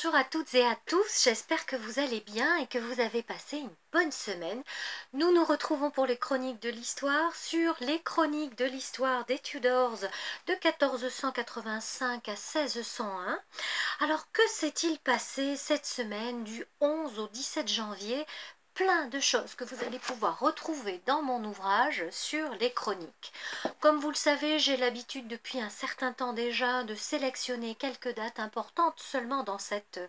Bonjour à toutes et à tous, j'espère que vous allez bien et que vous avez passé une bonne semaine. Nous nous retrouvons pour les chroniques de l'histoire sur les chroniques de l'histoire des Tudors de 1485 à 1601. Alors que s'est-il passé cette semaine du 11 au 17 janvier? Plein de choses que vous allez pouvoir retrouver dans mon ouvrage sur les chroniques. Comme vous le savez, j'ai l'habitude depuis un certain temps déjà de sélectionner quelques dates importantes seulement dans cette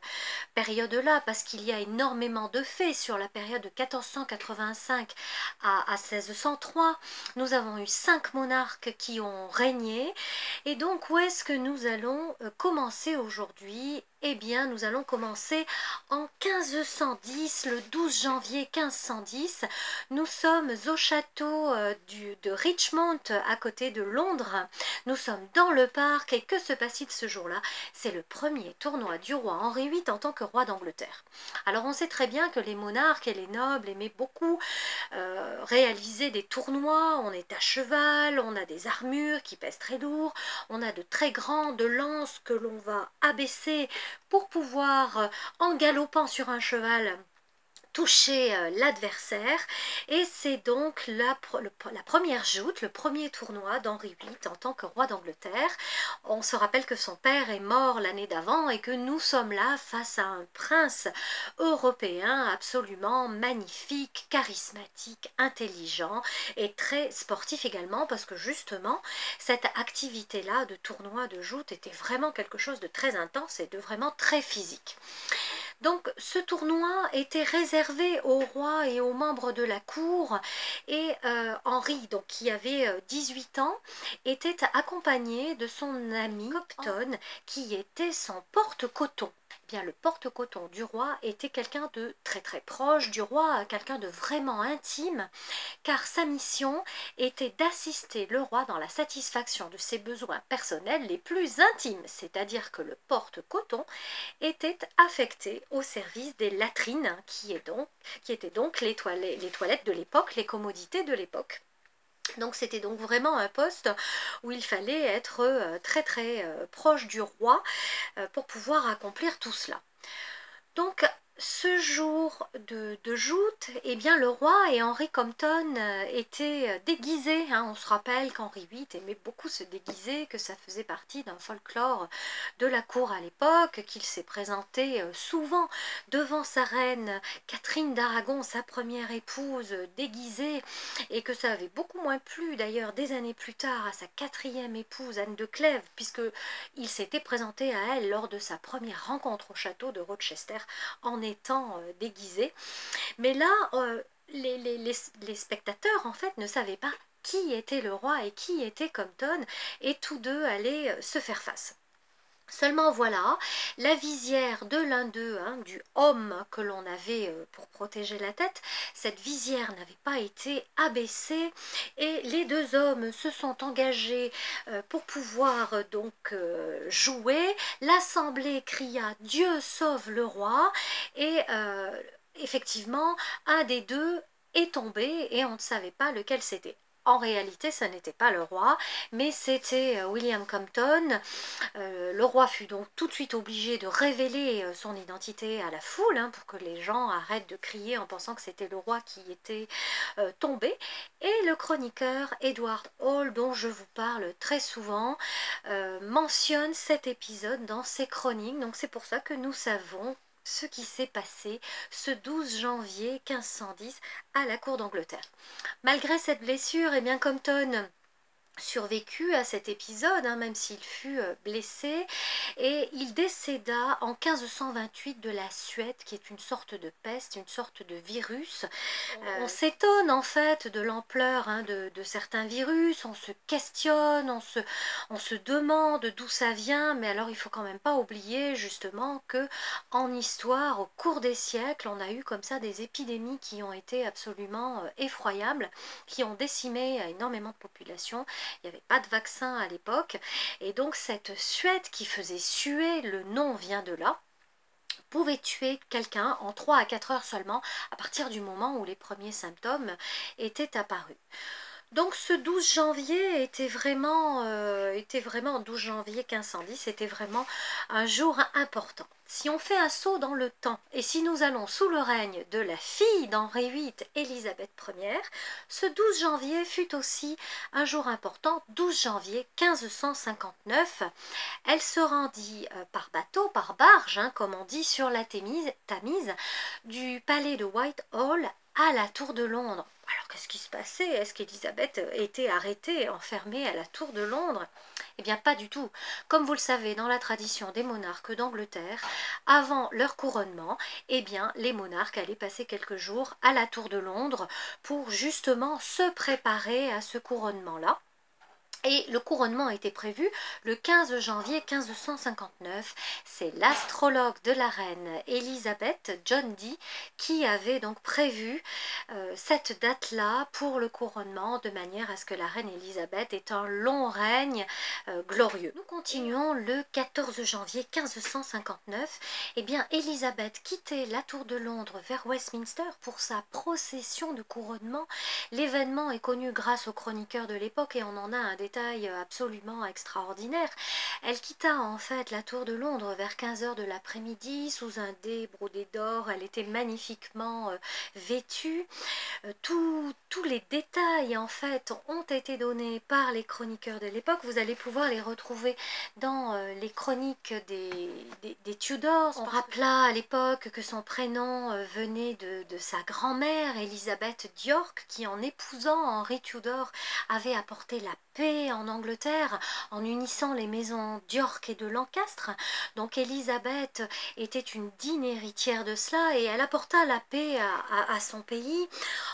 période-là, parce qu'il y a énormément de faits sur la période de 1485 à 1603. Nous avons eu 5 monarques qui ont régné. Et donc, où est-ce que nous allons commencer aujourd'hui? Eh bien, nous allons commencer en 1510, le 12 janvier 1510. Nous sommes au château de Richmond, à côté de Londres. Nous sommes dans le parc, et que se passe-t-il ce jour-là? C'est le premier tournoi du roi Henri VIII en tant que roi d'Angleterre. Alors, on sait très bien que les monarques et les nobles aimaient beaucoup réaliser des tournois. On est à cheval, on a des armures qui pèsent très lourd, on a de très grandes lances que l'on va abaisser pour pouvoir, en galopant sur un cheval, toucher l'adversaire. Et c'est donc la première joute, le premier tournoi d'Henri VIII en tant que roi d'Angleterre. On se rappelle que son père est mort l'année d'avant et que nous sommes là face à un prince européen absolument magnifique, charismatique, intelligent et très sportif également, parce que justement cette activité-là de tournoi de joute était vraiment quelque chose de très intense et de vraiment très physique. Donc ce tournoi était réservé aux rois et aux membres de la cour, et Henri, donc, qui avait 18 ans, était accompagné de son ami Copton, qui était son porte-coton. Eh bien, le porte-coton du roi était quelqu'un de très très proche du roi, quelqu'un de vraiment intime, car sa mission était d'assister le roi dans la satisfaction de ses besoins personnels les plus intimes, c'est-à-dire que le porte-coton était affecté au service des latrines, qui étaient donc les toilettes de l'époque, les commodités de l'époque. Donc c'était donc vraiment un poste où il fallait être très très proche du roi pour pouvoir accomplir tout cela. Donc ce jour de joute, eh bien, le roi et Henri Compton étaient déguisés. On se rappelle qu'Henri VIII aimait beaucoup se déguiser, que ça faisait partie d'un folklore de la cour à l'époque, qu'il s'est présenté souvent devant sa reine Catherine d'Aragon, sa première épouse, déguisée, et que ça avait beaucoup moins plu d'ailleurs des années plus tard à sa quatrième épouse Anne de Clèves, puisque il s'était présenté à elle lors de sa première rencontre au château de Rochester en étant déguisé. Mais là, les spectateurs en fait ne savaient pas qui était le roi et qui était Compton, et tous deux allaient se faire face. Seulement voilà, la visière de l'un d'eux, du homme que l'on avait pour protéger la tête, cette visière n'avait pas été abaissée, et les deux hommes se sont engagés pour pouvoir donc jouer. L'assemblée cria "Dieu sauve le roi", et effectivement, un des deux est tombé et on ne savait pas lequel c'était. En réalité, ce n'était pas le roi, mais c'était William Compton. Le roi fut donc tout de suite obligé de révéler son identité à la foule, pour que les gens arrêtent de crier en pensant que c'était le roi qui était tombé. Et le chroniqueur Edward Hall, dont je vous parle très souvent, mentionne cet épisode dans ses chroniques. Donc c'est pour ça que nous savons ce qui s'est passé ce 12 janvier 1510 à la cour d'Angleterre. Malgré cette blessure, eh bien, Compton survécut à cet épisode, même s'il fut blessé, et il décéda en 1528 de la Suède, qui est une sorte de peste, une sorte de virus. On s'étonne en fait de l'ampleur de certains virus, on se questionne, on se demande d'où ça vient, mais alors il faut quand même pas oublier justement que en histoire, au cours des siècles, on a eu comme ça des épidémies qui ont été absolument effroyables, qui ont décimé énormément de populations. Il n'y avait pas de vaccin à l'époque, et donc cette Suède qui faisait suer, le nom vient de là, pouvait tuer quelqu'un en 3 à 4 heures seulement, à partir du moment où les premiers symptômes étaient apparus. Donc ce 12 janvier était vraiment 12 janvier 1510, c'était vraiment un jour important. Si on fait un saut dans le temps et si nous allons sous le règne de la fille d'Henri VIII, Élisabeth Ier, ce 12 janvier fut aussi un jour important, 12 janvier 1559. Elle se rendit par bateau, par barge, hein, comme on dit, sur la Tamise, du palais de Whitehall à la Tour de Londres. Alors qu'est-ce qui se passait? Est-ce qu'Élisabeth était arrêtée, enfermée à la Tour de Londres? Eh bien pas du tout. Comme vous le savez, dans la tradition des monarques d'Angleterre, avant leur couronnement, eh bien les monarques allaient passer quelques jours à la Tour de Londres pour justement se préparer à ce couronnement-là. Et le couronnement était prévu le 15 janvier 1559. C'est l'astrologue de la reine Élisabeth, John Dee, qui avait donc prévu cette date-là pour le couronnement, de manière à ce que la reine Élisabeth ait un long règne glorieux. Nous continuons le 14 janvier 1559. Eh bien, Élisabeth quittait la Tour de Londres vers Westminster pour sa procession de couronnement. L'événement est connu grâce aux chroniqueurs de l'époque et on en a un détail absolument extraordinaire. Elle quitta en fait la Tour de Londres vers 15 h de l'après-midi sous un dais brodé d'or. Elle était magnifiquement vêtue. Tous les détails en fait ont été donnés par les chroniqueurs de l'époque. Vous allez pouvoir les retrouver dans les chroniques des Tudors. On rappela à l'époque que son prénom venait de sa grand-mère Élisabeth d'York, qui en épousant Henri Tudor avait apporté la paix en Angleterre en unissant les maisons d'York et de Lancastre. Donc Élisabeth était une digne héritière de cela et elle apporta la paix à son pays.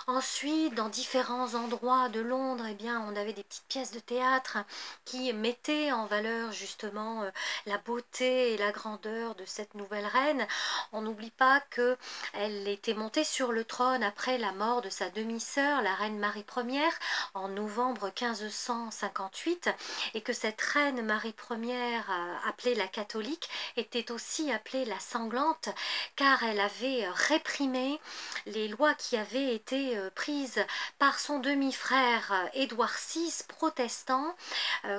Ensuite, dans différents endroits de Londres, eh bien, on avait des petites pièces de théâtre qui mettaient en valeur justement la beauté et la grandeur de cette nouvelle reine. On n'oublie pas qu'elle était montée sur le trône après la mort de sa demi-sœur, la reine Marie Ier, en novembre 1558, et que cette reine Marie Ier, appelée la catholique, était aussi appelée la sanglante, car elle avait réprimé les lois qui avaient été prises par son demi-frère Édouard VI, protestant,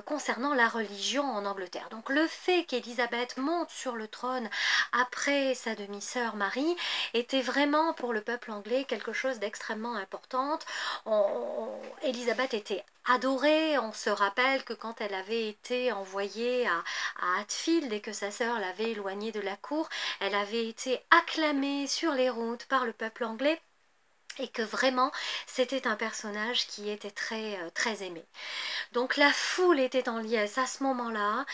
concernant la religion en Angleterre. Donc le fait qu'Élisabeth monte sur le trône après sa demi-sœur Marie était vraiment pour le peuple anglais quelque chose d'extrêmement important. Élisabeth était adorée. On se rappelle que quand elle avait été envoyée à Hatfield et que sa sœur l'avait éloignée de la cour, elle avait été acclamée sur les routes par le peuple anglais et que vraiment c'était un personnage qui était très aimé. Donc la foule était en liesse à ce moment-là,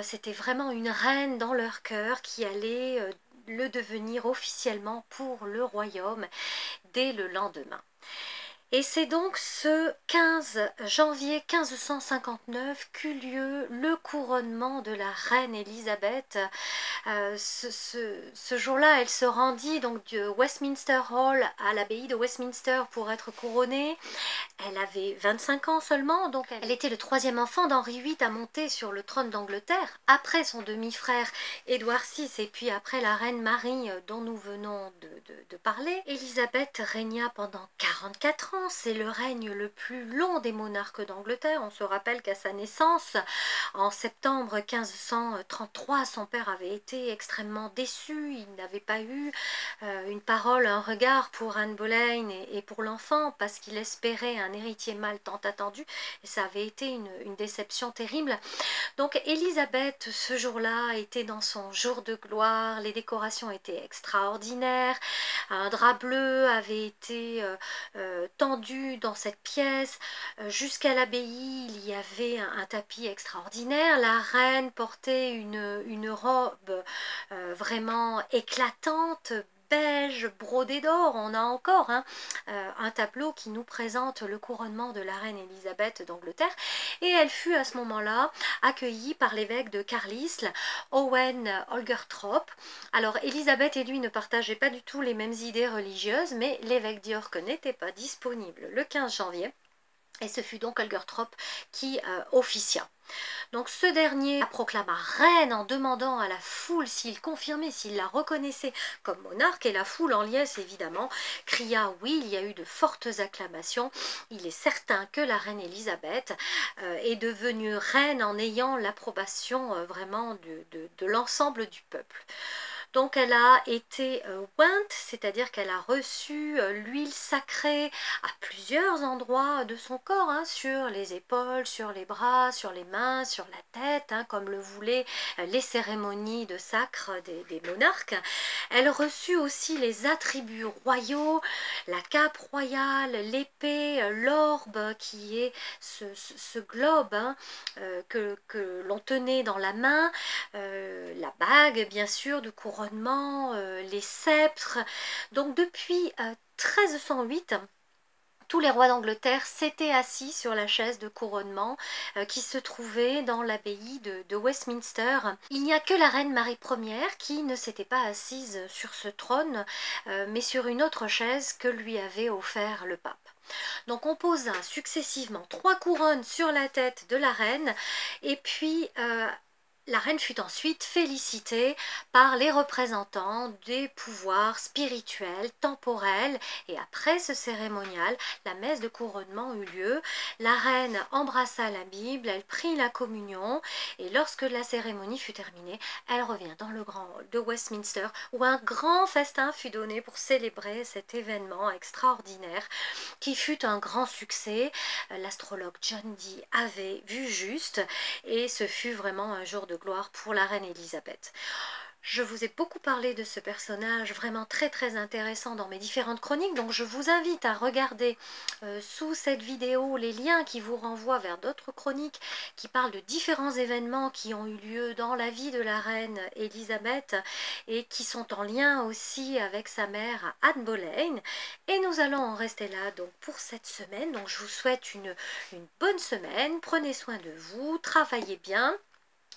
c'était vraiment une reine dans leur cœur qui allait le devenir officiellement pour le royaume dès le lendemain. Et c'est donc ce 15 janvier 1559 qu'eut lieu le couronnement de la reine Élisabeth. Ce jour-là, elle se rendit donc de Westminster Hall à l'abbaye de Westminster pour être couronnée. Elle avait 25 ans seulement, donc elle était le troisième enfant d'Henri VIII à monter sur le trône d'Angleterre, après son demi-frère Édouard VI et puis après la reine Marie dont nous venons de parler. Élisabeth régna pendant 44 ans. C'est le règne le plus long des monarques d'Angleterre. On se rappelle qu'à sa naissance, en septembre 1533, son père avait été extrêmement déçu. Il n'avait pas eu une parole, un regard pour Anne Boleyn et pour l'enfant parce qu'il espérait un héritier mâle tant attendu. Et ça avait été une déception terrible. Donc Élisabeth, ce jour-là, était dans son jour de gloire. Les décorations étaient extraordinaires. Un drap bleu avait été tendu dans cette pièce. Jusqu'à l'abbaye, il y avait un tapis extraordinaire. La reine portait une robe vraiment éclatante, beige, brodée d'or. On a encore un tableau qui nous présente le couronnement de la reine Élisabeth d'Angleterre. Et elle fut à ce moment-là accueillie par l'évêque de Carlisle, Owen Holgertrop. Alors Élisabeth et lui ne partageaient pas du tout les mêmes idées religieuses, mais l'évêque d'York n'était pas disponible le 15 janvier. Et ce fut donc Holger Trop qui officia. Donc ce dernier la proclama reine en demandant à la foule s'il confirmait, s'il la reconnaissait comme monarque, et la foule en liesse évidemment cria oui, il y a eu de fortes acclamations, il est certain que la reine Elisabeth est devenue reine en ayant l'approbation vraiment de l'ensemble du peuple. Donc elle a été oint, c'est-à-dire qu'elle a reçu l'huile sacrée à plusieurs endroits de son corps, hein, sur les épaules, sur les bras, sur les mains, sur la tête, hein, comme le voulaient les cérémonies de sacre des monarques. Elle reçut aussi les attributs royaux, la cape royale, l'épée, l'orbe qui est ce globe, hein, que l'on tenait dans la main, la bague bien sûr de couronnement, les sceptres. Donc depuis 1308, tous les rois d'Angleterre s'étaient assis sur la chaise de couronnement qui se trouvait dans l'abbaye de Westminster. Il n'y a que la reine Marie Ière qui ne s'était pas assise sur ce trône, mais sur une autre chaise que lui avait offert le pape. Donc on posa successivement 3 couronnes sur la tête de la reine, et puis la reine fut ensuite félicitée par les représentants des pouvoirs spirituels, temporels, et après ce cérémonial, la messe de couronnement eut lieu. La reine embrassa la Bible, elle prit la communion, et lorsque la cérémonie fut terminée, elle revint dans le grand hall de Westminster, où un grand festin fut donné pour célébrer cet événement extraordinaire qui fut un grand succès. L'astrologue John Dee avait vu juste, et ce fut vraiment un jour de gloire pour la reine Elisabeth. Je vous ai beaucoup parlé de ce personnage vraiment très très intéressant dans mes différentes chroniques, donc je vous invite à regarder sous cette vidéo les liens qui vous renvoient vers d'autres chroniques qui parlent de différents événements qui ont eu lieu dans la vie de la reine Elisabeth et qui sont en lien aussi avec sa mère Anne Boleyn. Et nous allons en rester là donc pour cette semaine. Donc je vous souhaite une bonne semaine, prenez soin de vous, travaillez bien.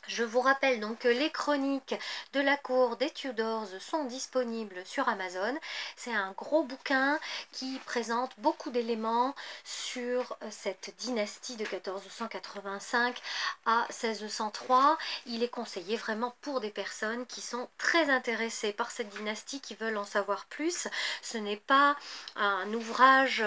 Je vous rappelle donc que les chroniques de la cour des Tudors sont disponibles sur Amazon. C'est un gros bouquin qui présente beaucoup d'éléments sur cette dynastie de 1485 à 1603. Il est conseillé vraiment pour des personnes qui sont très intéressées par cette dynastie, qui veulent en savoir plus. Ce n'est pas un ouvrage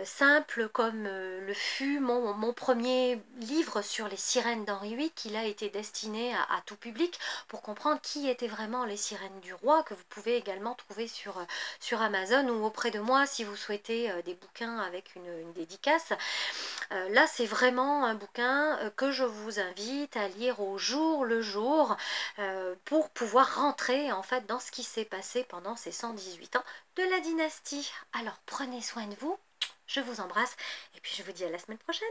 simple comme le fut mon premier livre sur les sirènes d'Henri VIII, qui a été destiné à tout public pour comprendre qui étaient vraiment les sirènes du roi, que vous pouvez également trouver sur Amazon ou auprès de moi si vous souhaitez des bouquins avec une dédicace. Là c'est vraiment un bouquin que je vous invite à lire au jour le jour pour pouvoir rentrer en fait dans ce qui s'est passé pendant ces 118 ans de la dynastie. Alors prenez soin de vous, je vous embrasse et puis je vous dis à la semaine prochaine.